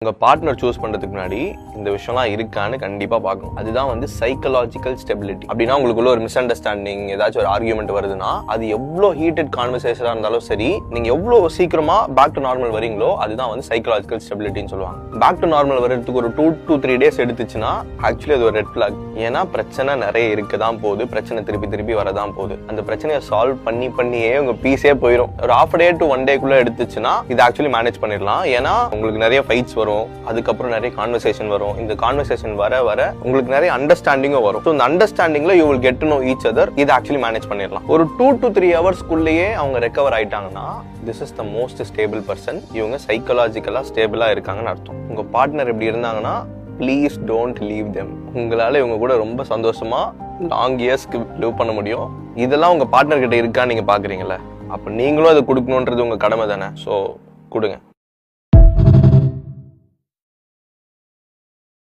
உங்கள் partner choose பண்ணுறதுக்கு முன்னாடி இந்த விஷயம்லாம் இருக்கான்னு கண்டிப்பாக பார்க்கணும். அதுதான் வந்து சைக்கலாஜிக்கல் ஸ்டெபிலிட்டி. அப்படின்னா உங்களுக்குள்ள ஒரு மிஸ் அண்டர்ஸ்டாண்டிங், ஏதாச்சும் ஒரு ஆர்கியூமெண்ட் வருதுன்னா அது எவ்வளோ ஹீட்டட் கான்வர்சேஷனாக இருந்தாலும் சரி, நீங்கள் எவ்வளோ சீக்கிரமாக பேக் டு நார்மல் வரீங்களோ அதுதான் வந்து சைக்கலாஜிக்கல் ஸ்டெபிலிட்டின்னு சொல்லுவாங்க. பேக் டு நார்மல் வரதுக்கு ஒரு 2 to 3 days எடுத்துச்சுன்னா ஆக்சுவலி அது ஒரு ரெட் ஃபிளாக். ஏன்னா பிரச்சனை நிறைய இருக்க தான் போகுது, பிரச்சனை திருப்பி வரதான் போகுது. அந்த பிரச்சனையை சால்வ் பண்ணியே உங்கள் பீஸே போயிடும். ஒரு half a day to 1 day எடுத்துச்சுன்னா இது ஆக்சுவலி மேனேஜ் பண்ணிடலாம். ஏன்னா உங்களுக்கு நிறைய ஃபைட்ஸ் வரும், அதுக்கப்புறம் நிறைய கான்வர்சேஷன் வரும். இந்த கான்வர்சேஷன் வர உங்களுக்கு நிறைய அண்டர்ஸ்டாண்டிங்கும் வரும். இந்த அண்டர்ஸ்டாண்டிங்ல you will get to know each other. இது ஆக்சுவலி மேனேஜ் பண்ணிடலாம். ஒரு 2 to 3 hours குள்ளேயே அவங்க ரெக்கவர் ஆயிட்டாங்கன்னா this is the most stable person. இவங்க சைக்கலாஜிக்கலா ஸ்டேபிளா இருக்காங்கன்னு அர்த்தம். உங்க பார்ட்னர் எப்படி இருந்தாங்கன்னா ப்ளீஸ் டோன்ட் லீவ் தெம். உங்களால இவங்க கூட ரொம்ப சந்தோஷமா லாங் இயர்ஸ்க்கு லிவ் பண்ண முடியும். இதெல்லாம் உங்க பார்ட்னர் கிட்ட இருக்கான்னு நீங்க பாக்குறீங்கல்ல, அப்ப நீங்களும் அதை கொடுக்கணுன்றது உங்க கடமை தானே. ஸோ கொடுங்க.